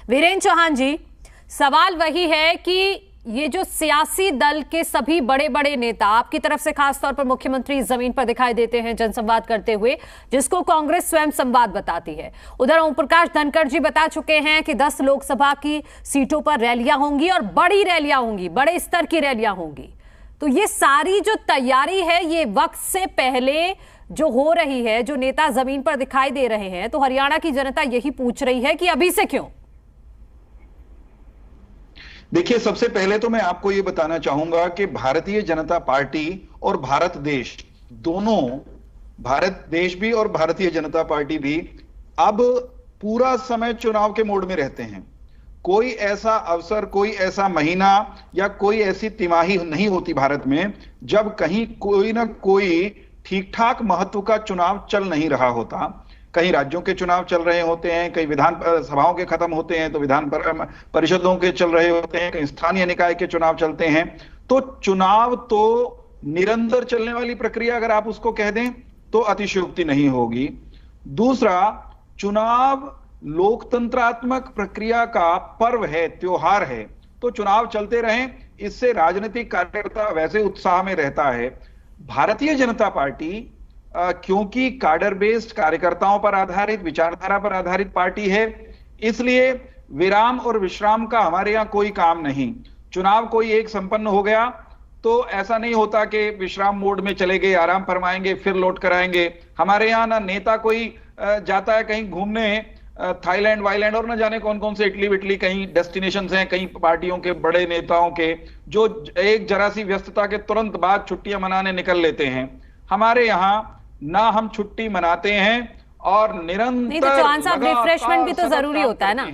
वीरेंद्र चौहान जी, सवाल वही है कि ये जो सियासी दल के सभी बड़े बड़े नेता आपकी तरफ से खासतौर पर मुख्यमंत्री जमीन पर दिखाई देते हैं जनसंवाद करते हुए, जिसको कांग्रेस स्वयं संवाद बताती है। उधर ओम प्रकाश धनखड़ जी बता चुके हैं कि 10 लोकसभा की सीटों पर रैलियां होंगी और बड़ी रैलियां होंगी, बड़े स्तर की रैलियां होंगी। तो ये सारी जो तैयारी है ये वक्त से पहले जो हो रही है, जो नेता जमीन पर दिखाई दे रहे हैं, तो हरियाणा की जनता यही पूछ रही है कि अभी से क्यों? देखिए, सबसे पहले तो मैं आपको यह बताना चाहूंगा कि भारतीय जनता पार्टी और भारत देश दोनों, भारत देश भी और भारतीय जनता पार्टी भी अब पूरा समय चुनाव के मोड में रहते हैं। कोई ऐसा अवसर, कोई ऐसा महीना या कोई ऐसी तिमाही नहीं होती भारत में जब कहीं कोई ना कोई ठीक ठाक महत्व का चुनाव चल नहीं रहा होता। कहीं राज्यों के चुनाव चल रहे होते हैं, कहीं विधान सभाओं के खत्म होते हैं तो विधान परिषदों के चल रहे होते हैं, कहीं स्थानीय निकाय के चुनाव चलते हैं। तो चुनाव तो निरंतर चलने वाली प्रक्रिया अगर आप उसको कह दें तो अतिशयोक्ति नहीं होगी। दूसरा, चुनाव लोकतंत्रात्मक प्रक्रिया का पर्व है, त्योहार है, तो चुनाव चलते रहें, इससे राजनीतिक कार्यकर्ता वैसे उत्साह में रहता है। भारतीय जनता पार्टी क्योंकि कार्डर बेस्ड, कार्यकर्ताओं पर आधारित, विचारधारा पर आधारित पार्टी है, इसलिए विराम और विश्राम का हमारे यहां कोई काम नहीं। चुनाव कोई एक संपन्न हो गया तो ऐसा नहीं होता कि विश्राम मोड में चले गए, आराम फरमाएंगे, फिर लौट कर आएंगे। हमारे यहां ना नेता कोई जाता है कहीं घूमने, थाईलैंड वाईलैंड और न जाने कौन कौन से इटली विटली कहीं डेस्टिनेशंस हैं, कहीं पार्टियों के बड़े नेताओं के, जो एक जरा सी व्यस्तता के तुरंत बाद छुट्टियां मनाने निकल लेते हैं। हमारे यहाँ ना हम छुट्टी मनाते हैं और निरंतर। नहीं तो चौहान साहब, रिफ्रेशमेंट भी तो जरूरी होता है ना।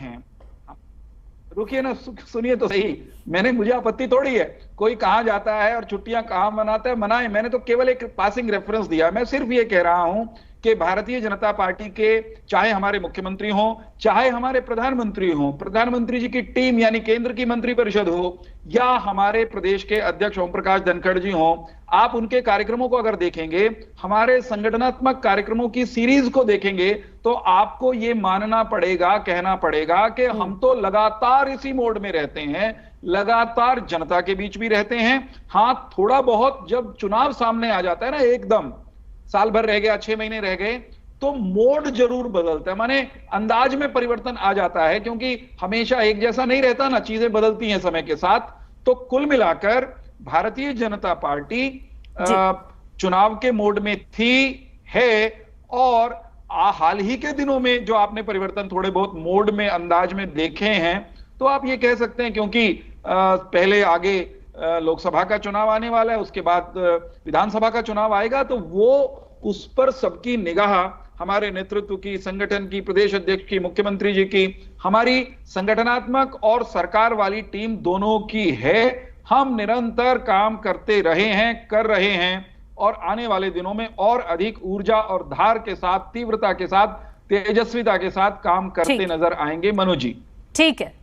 रुकिए ना, सुनिए तो सही। मुझे आपत्ति थोड़ी है, कोई कहां जाता है और छुट्टियां कहां मनाता है, मनाए। मैंने तो केवल एक पासिंग रेफरेंस दिया। मैं सिर्फ ये कह रहा हूं कि भारतीय जनता पार्टी के चाहे हमारे मुख्यमंत्री हों, चाहे हमारे प्रधानमंत्री हों, प्रधानमंत्री जी की टीम यानी केंद्र की मंत्रिपरिषद हो, या हमारे प्रदेश के अध्यक्ष ओम प्रकाश धनखड़ जी हों, आप उनके कार्यक्रमों को अगर देखेंगे, हमारे संगठनात्मक कार्यक्रमों की सीरीज को देखेंगे, तो आपको यह मानना पड़ेगा, कहना पड़ेगा कि हम तो लगातार इसी मोड में रहते हैं, लगातार जनता के बीच भी रहते हैं। हां, थोड़ा बहुत जब चुनाव सामने आ जाता है ना, एकदम साल भर रह गया, 6 महीने रह गए, तो मोड जरूर बदलता है, माने अंदाज में परिवर्तन आ जाता है, क्योंकि हमेशा एक जैसा नहीं रहता ना, चीजें बदलती हैं समय के साथ। तो कुल मिलाकर भारतीय जनता पार्टी चुनाव के मोड में थी, है, और हाल ही के दिनों में जो आपने परिवर्तन थोड़े बहुत मोड में, अंदाज में देखे हैं, तो आप ये कह सकते हैं क्योंकि पहले आगे लोकसभा का चुनाव आने वाला है, उसके बाद विधानसभा का चुनाव आएगा, तो वो उस पर सबकी निगाह हमारे नेतृत्व की, संगठन की, प्रदेश अध्यक्ष की, मुख्यमंत्री जी की, हमारी संगठनात्मक और सरकार वाली टीम दोनों की है। हम निरंतर काम करते रहे हैं, कर रहे हैं, और आने वाले दिनों में और अधिक ऊर्जा और धार के साथ, तीव्रता के साथ, तेजस्विता के साथ काम करते नजर आएंगे। मनु जी, ठीक है।